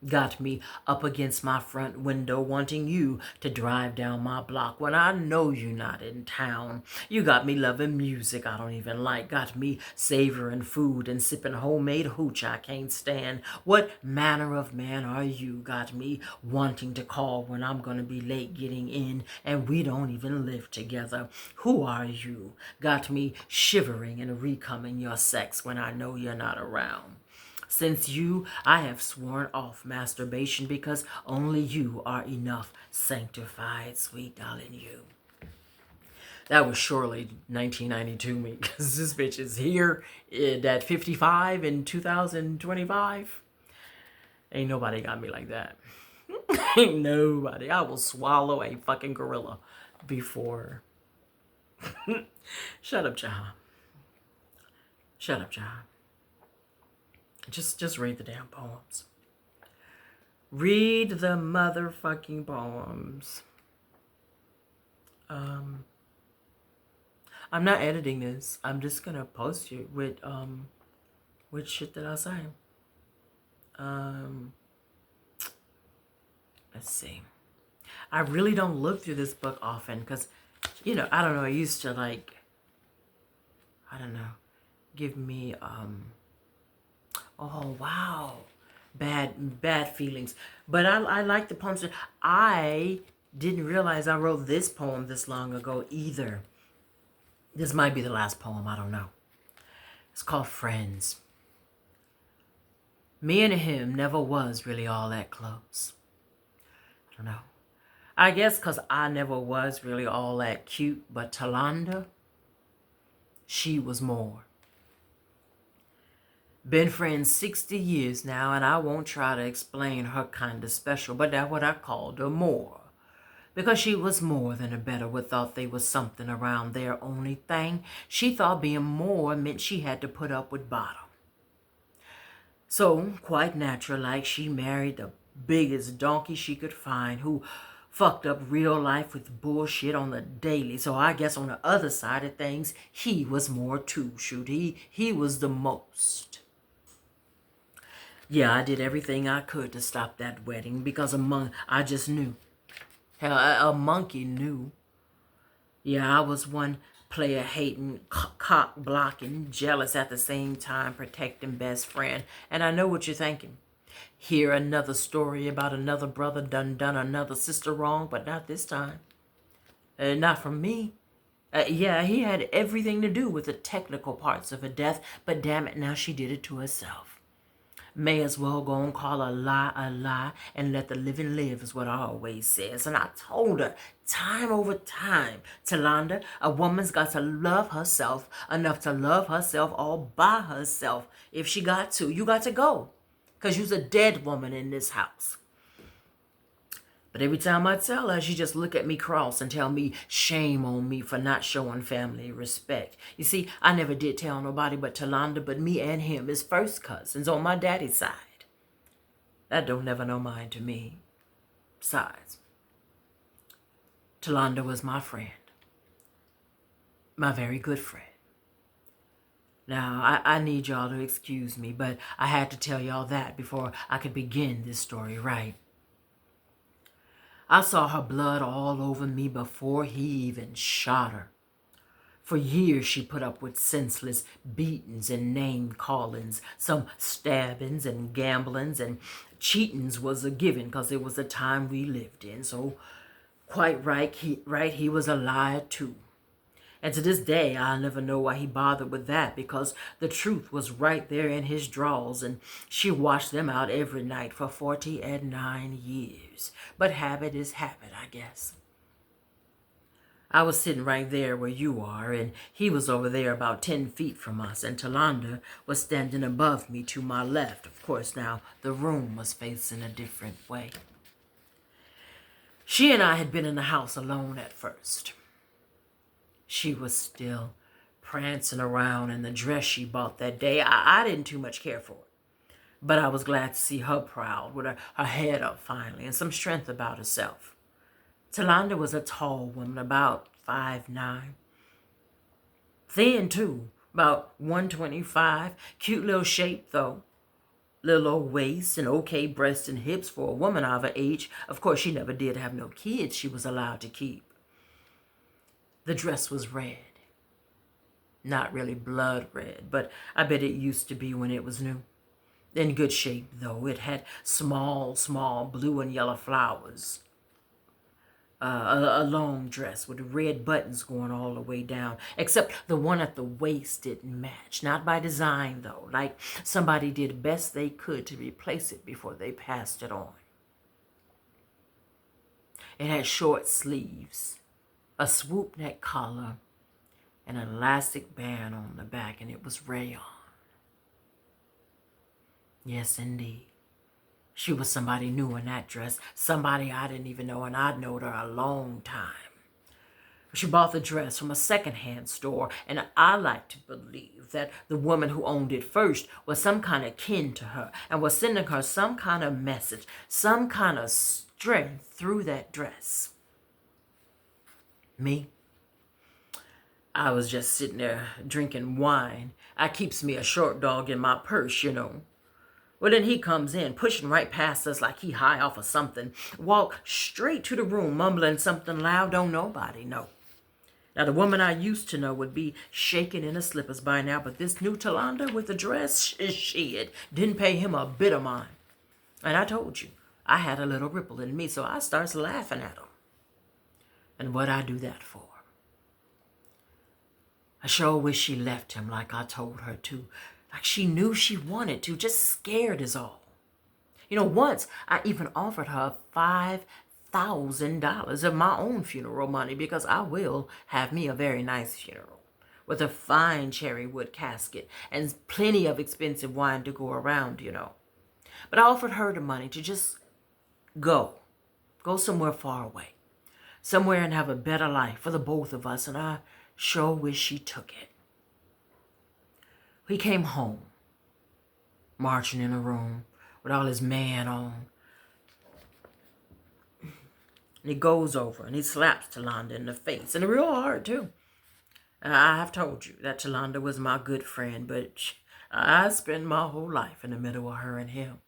Got me up against my front window wanting you to drive down my block when I know you're not in town. You got me loving music I don't even like. Got me savoring food and sipping homemade hooch I can't stand. What manner of man are you? Got me wanting to call when I'm gonna be late getting in and we don't even live together. Who are you? Got me shivering and recoming your sex when I know you're not around. Since you, I have sworn off masturbation because only you are enough. Sanctified, sweet darling, you. That was surely 1992 me, because this bitch is here at 55 in 2025. Ain't nobody got me like that. Ain't nobody. I will swallow a fucking gorilla before. Shut up, Jaha. Shut up, Jaha. Just read the damn poems. Read the motherfucking poems. I'm not editing this. I'm just gonna post it with shit that I say. Let's see. I really don't look through this book often because, I don't know, I used to like, I don't know, give me, oh, wow, bad feelings. But I like the poems. I didn't realize I wrote this poem this long ago either. This might be the last poem, I don't know. It's called Friends. Me and him never was really all that close. I don't know. I guess because I never was really all that cute, but Talanda, she was more. Been friends 60 years now, and I won't try to explain her kind of special, but that's what I called her more. Because she was more than a better what thought they was something around their only thing. She thought being more meant she had to put up with bottom. So, quite natural, like she married the biggest donkey she could find who fucked up real life with bullshit on the daily. So I guess on the other side of things, he was more too. Shoot, he was the most. Yeah, I did everything I could to stop that wedding because I just knew. Hell, a monkey knew. Yeah, I was one player hating, cock blocking, jealous at the same time, protecting best friend. And I know what you're thinking. Hear another story about another brother done another sister wrong, but not this time. Not from me. Yeah, he had everything to do with the technical parts of her death, but damn it, now she did it to herself. May as well go and call a lie and let the living live is what I always says. And I told her time over time, Talanda, a woman's got to love herself enough to love herself all by herself. If she got to, you got to go. Because you's a dead woman in this house. But every time I tell her, she just look at me cross and tell me shame on me for not showing family respect. You see, I never did tell nobody but Talanda, but me and him is first cousins on my daddy's side. That don't never no mind to me. Besides, Talanda was my friend. My very good friend. Now, I need y'all to excuse me, but I had to tell y'all that before I could begin this story right. I saw her blood all over me before he even shot her. For years she put up with senseless beatings and name callings, some stabbings and gamblings, and cheatings was a given because it was the time we lived in. So quite right, he was a liar too. And to this day, I'll never know why he bothered with that, because the truth was right there in his drawers, and she washed them out every night for 49 years. But habit is habit, I guess. I was sitting right there where you are, and he was over there about 10 feet from us, and Talanda was standing above me to my left. Of course, now the room was facing a different way. She and I had been in the house alone at first. She was still prancing around in the dress she bought that day. I didn't too much care for it. But I was glad to see her proud with her head up finally and some strength about herself. Talanda was a tall woman, about 5'9". Thin, too, about 125. Cute little shape, though. Little old waist and okay breasts and hips for a woman of her age. Of course, she never did have no kids she was allowed to keep. The dress was red. Not really blood red, but I bet it used to be when it was new. In good shape, though. It had small blue and yellow flowers. A long dress with red buttons going all the way down, except the one at the waist didn't match. Not by design, though. Like somebody did the best they could to replace it before they passed it on. It had short sleeves, a swoop neck collar, and an elastic band on the back, and it was rayon. Yes, indeed. She was somebody new in that dress, somebody I didn't even know, and I'd known her a long time. She bought the dress from a secondhand store, and I like to believe that the woman who owned it first was some kind of kin to her and was sending her some kind of message, some kind of strength through that dress. Me? I was just sitting there drinking wine. I keeps me a short dog in my purse, you know. Well, then he comes in, pushing right past us like he high off of something. Walk straight to the room, mumbling something loud, don't nobody know. Now, the woman I used to know would be shaking in her slippers by now, but this new Talanda with the dress, shit, didn't pay him a bit of mind. And I told you, I had a little ripple in me, so I starts laughing at him. And what I do that for? I sure wish she left him like I told her to. Like she knew she wanted to, just scared is all. You know, once I even offered her $5,000 of my own funeral money because I will have me a very nice funeral with a fine cherry wood casket and plenty of expensive wine to go around, you know. But I offered her the money to just go somewhere far away, somewhere and have a better life for the both of us, and I sure wish she took it. He came home, marching in a room with all his man on. And he goes over and he slaps Talanda in the face, and real hard too. I have told you that Talanda was my good friend, but I spent my whole life in the middle of her and him.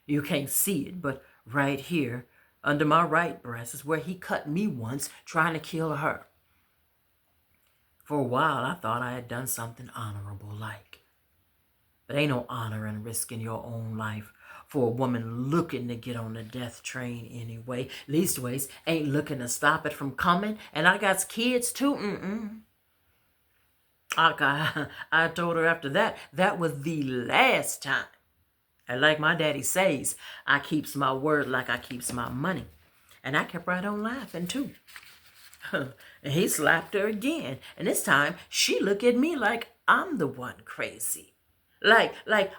You can't see it, but right here, under my right breast, is where he cut me once trying to kill her. For a while, I thought I had done something honorable like. But ain't no honor in risking your own life for a woman looking to get on the death train anyway. Leastways, ain't looking to stop it from coming. And I got kids too. I told her after that was the last time. And like my daddy says, I keeps my word like I keeps my money. And I kept right on laughing too. And he slapped her again. And this time, she looked at me like I'm the one crazy. Like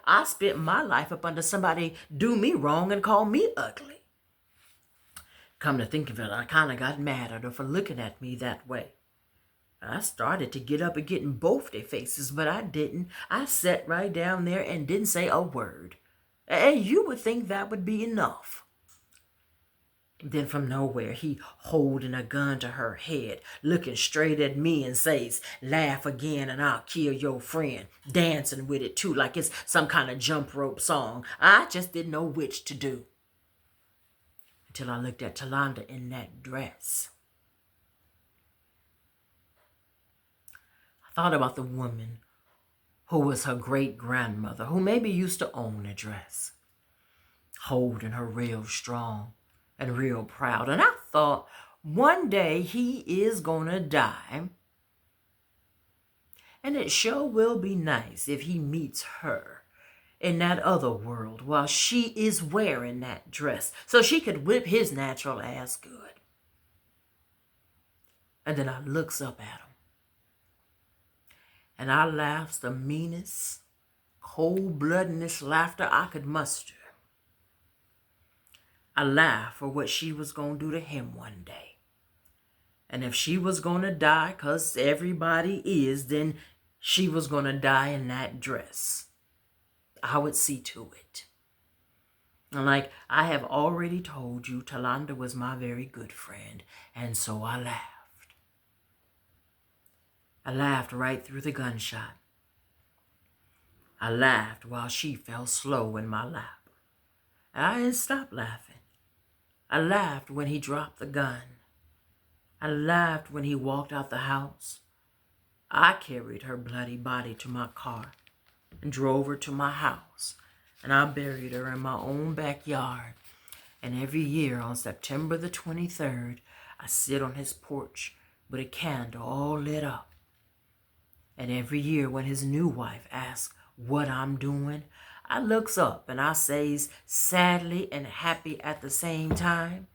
I spent my life up under somebody do me wrong and call me ugly. Come to think of it, I kind of got mad at her for looking at me that way. I started to get up and get in both their faces, but I didn't. I sat right down there and didn't say a word. And you would think that would be enough. Then from nowhere, he holding a gun to her head, looking straight at me and says, laugh again and I'll kill your friend. Dancing with it too, like it's some kind of jump rope song. I just didn't know which to do. Until I looked at Talanda in that dress. I thought about the woman who was her great-grandmother, who maybe used to own a dress, holding her real strong and real proud. And I thought, one day he is gonna die. And it sure will be nice if he meets her in that other world while she is wearing that dress so she could whip his natural ass good. And then I looks up at him. And I laughs the meanest, cold-bloodedest laughter I could muster. I laughed for what she was going to do to him one day. And if she was going to die, 'cause everybody is, then she was going to die in that dress. I would see to it. And like I have already told you, Talanda was my very good friend, and so I laughed. I laughed right through the gunshot. I laughed while she fell slow in my lap. I didn't stop laughing. I laughed when he dropped the gun. I laughed when he walked out the house. I carried her bloody body to my car and drove her to my house. And I buried her in my own backyard. And every year on September the 23rd, I sit on his porch with a candle all lit up. And every year when his new wife asks what I'm doing, I looks up and I says, sadly and happy at the same time,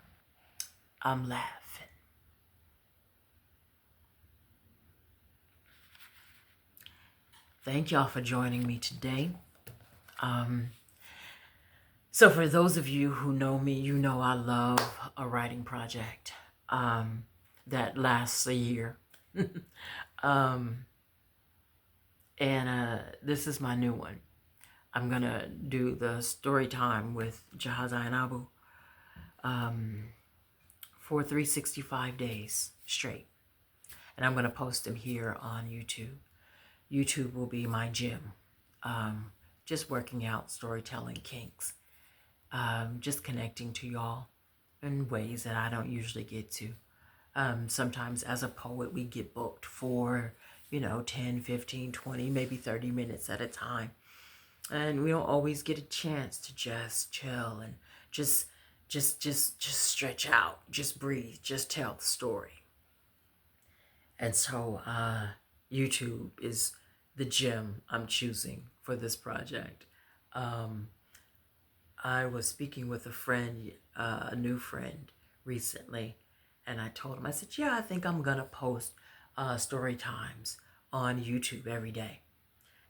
I'm laughing. Thank y'all for joining me today. So for those of you who know me, you know I love a writing project that lasts a year. This is my new one. I'm going to do the Storytime with Jaha Zainabu for 365 days straight. And I'm going to post them here on YouTube. YouTube will be my gym. Just working out storytelling kinks. Just connecting to y'all in ways that I don't usually get to. Sometimes as a poet, we get booked for, 10, 15, 20, maybe 30 minutes at a time. And we don't always get a chance to just chill and just just stretch out, just breathe, just tell the story. And so YouTube is the gem I'm choosing for this project. Um, I was speaking with a friend, a new friend recently, and I told him, I said, yeah, I think I'm going to post story times on YouTube every day.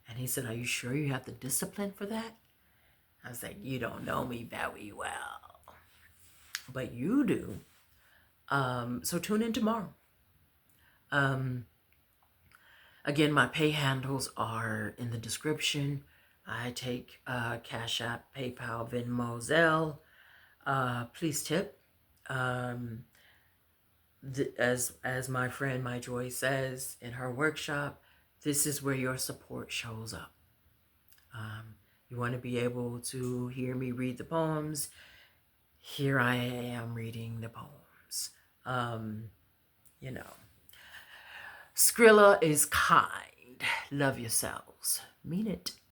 And he said, are you sure you have the discipline for that? I was like, you don't know me very well, but you do. So tune in tomorrow. Um, Again, my pay handles are in the description. I take Cash App, PayPal, Venmo, Zelle. Please tip. Um, as my friend My Joy says in her workshop, this is where your support shows up. You want to be able to hear me read the poems. Here I am reading the poems. You know, Skrilla is kind. Love yourselves. Mean it.